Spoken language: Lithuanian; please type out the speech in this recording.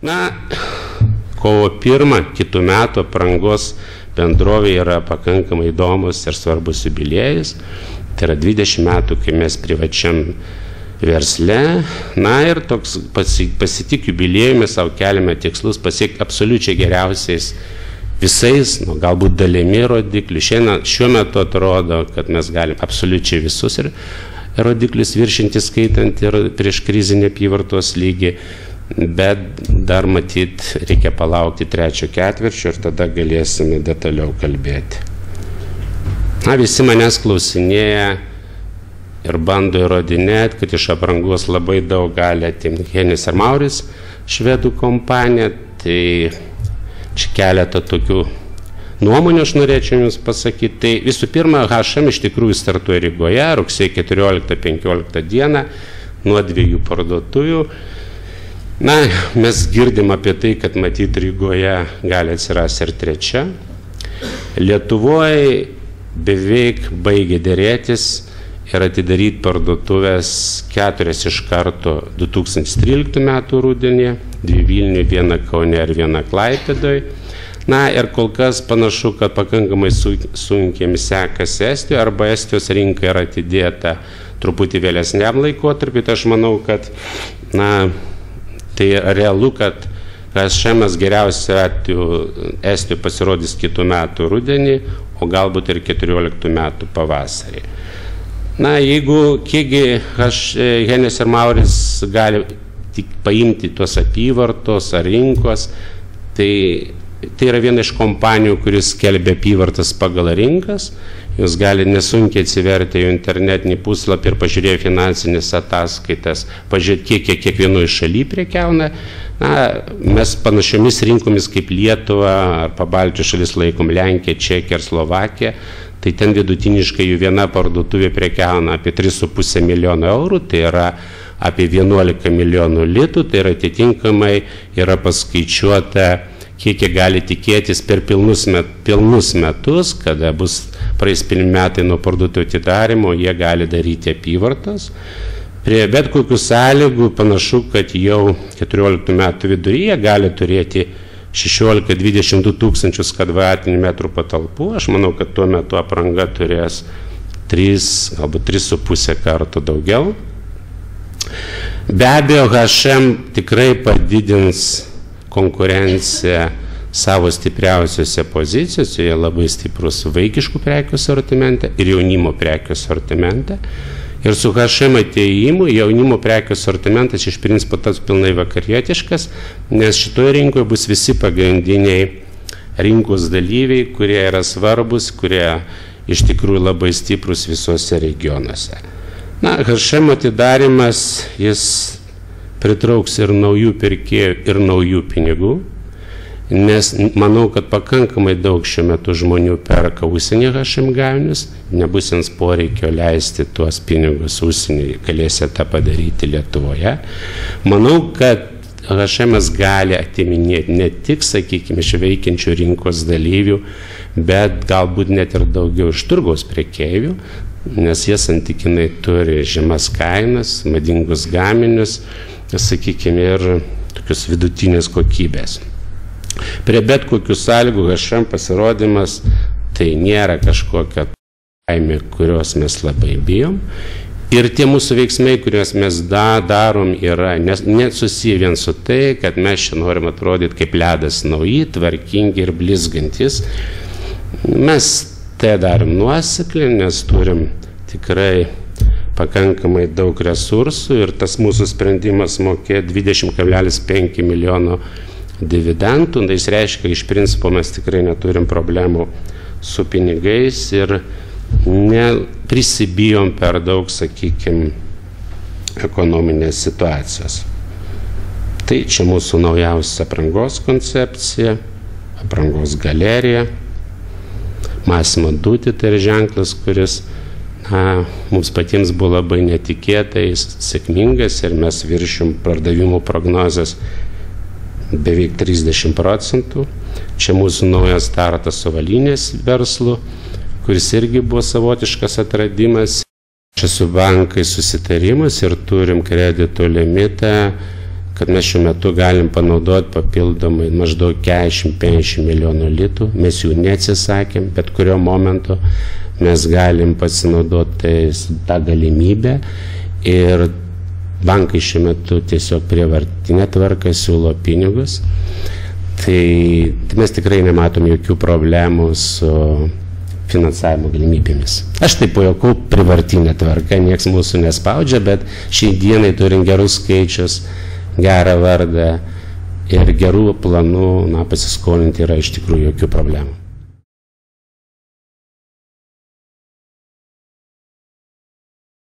Na, kovo 1 kitų metų aprangos bendrovė yra pakankamai įdomus ir svarbus jubiliejus. Tai yra 20 metų, kai mes privačiam versle. Na ir toks pasitik jubiliejumi savo keliame tikslus pasiekti absoliučiai geriausiais visais, galbūt dalimi rodiklių. Šiuo metu atrodo, kad mes galim absoliučiai visus ir rodiklius viršinti, skaitant ir prieš krizinį apyvartos lygį. Bet dar matyt reikia palaukti 3 ketvirčio ir tada galėsime detaliau kalbėti. Na, visi manęs klausinėja ir bando įrodinėti, kad iš aprangos labai daug gali atimti Hennes & Mauritz, švedų kompanija. Tai čia keletą tokių nuomonių aš norėčiau jums pasakyti. Tai visų pirma, H&M iš tikrųjų startuoja Rygoje rugsėjo 14-15 dieną nuo 2 parduotuvių. Na, mes girdim apie tai, kad matyt Rygoje gali atsirasti ir 3. Lietuvoje beveik baigė dėrėtis ir atidaryti parduotuvės 4 iš karto 2013 metų rudenį, 2 Vilniuje, 1 Kaune ir 1 Klaipėdoje. Na ir kol kas panašu, kad pakankamai sunkiai sekasi Estijoje, arba Estijos rinka yra atidėta truputį vėlesniam laikotarpiu. Tai aš manau, kad tai realu, kad H&M geriausiu atveju Estijoje pasirodys kitų metų rudenį, o galbūt ir 14 metų pavasarį. Na, kiekgi Hennes & Mauritz gali tik paimti tos apyvartos ar rinkos, tai yra viena iš kompanijų, kuris skelbia apyvartas pagal rinkas. Jūs gali nesunkiai atsiverti jų internetinį puslapį ir pažiūrėti finansinės ataskaitas, pažiūrėti, kiek kiekvienoje šalyje prekiauna. Na, mes panašiomis rinkomis kaip Lietuva ar Pabaltijos šalis laikom Lenkiją, Čekiją ir Slovakiją. Tai ten vidutiniškai jų viena parduotuvė prekiauna apie 3,5 milijono eurų, tai yra apie 11 milijonų litų, tai yra atitinkamai yra paskaičiuota, kiek jie gali tikėtis per pilnus metus, kada bus praeis pilni metai nuo parduotuvių atidarimo, jie gali daryti apyvartas. Prie bet kokių sąlygų panašu, kad jau 14 metų viduryje gali turėti 16-22 tūkstančius kvadratinių metrų patalpų. Aš manau, kad tuo metu apranga turės 3, galbūt 3,5 kartų daugiau. Be abejo, H&M tikrai padidins konkurenciją savo stipriausiose pozicijose, jie labai stiprus vaikiškų prekių sortimente ir jaunimo prekių sortimente. Ir su H&M atėjimu jaunimo prekių sortimentas iš principo tas pilnai vakarietiškas, nes šitoje rinkoje bus visi pagrindiniai rinkos dalyviai, kurie yra svarbus, kurie iš tikrųjų labai stiprus visose regionuose. Na, H&M atidarimas, jis pritrauks ir naujų pirkėjų, ir naujų pinigų, nes manau, kad pakankamai daug šiuo metu žmonių perka užsienį H&M gaminius, nebus jiems poreikio leisti tuos pinigus užsienį, galėsite tą padaryti Lietuvoje. Manau, kad H&M gali atiminėti ne tik, sakykime, iš veikiančių rinkos dalyvių, bet galbūt net ir daugiau iš turgaus prekeivių, nes jie santykinai turi žemas kainas, madingus gaminius, sakykime, ir tokius vidutinės kokybės. Prie bet kokių sąlygų H&M pasirodymas tai nėra kažkokia baimė, kurios mes labai bijom. Ir tie mūsų veiksmai, kuriuos mes darom, yra nesusiję vien su tai, kad mes čia norim atrodyti kaip ledas nauji, tvarkingi ir blizgantis. Mes tai darom nuosekliai, nes turim tikrai pakankamai daug resursų ir tas mūsų sprendimas mokėti 20,5 milijono dividendų, tai jis reiškia, iš principo mes tikrai neturim problemų su pinigais ir neprisibijom per daug, sakykime, ekonominės situacijos. Tai čia mūsų naujausia aprangos koncepcija, aprangos galerija. Massimo Dutti tai yra ženklas, kuris mums patiems buvo labai netikėtai sėkmingas ir mes viršim pardavimų prognozes beveik 30%. Čia mūsų naujas startas su avalynės verslu, kuris irgi buvo savotiškas atradimas. Čia su bankai susitarimas ir turim kredito limitą, kad mes šiuo metu galim panaudoti papildomai maždaug 40-50 milijonų litų. Mes jų neatsisakėm, bet kurio momento mes galim pasinaudoti tą galimybę ir bankai šiuo metu tiesiog prievartinė tvarka siūlo pinigus. Tai mes tikrai nematom jokių problemų su finansavimo galimybėmis. Aš taip pajokau privartinę tvarką, nieks mūsų nespaudžia, bet šiai dienai turim gerus skaičius, gerą vardą ir gerų planų pasiskolinti yra iš tikrųjų jokių problemų.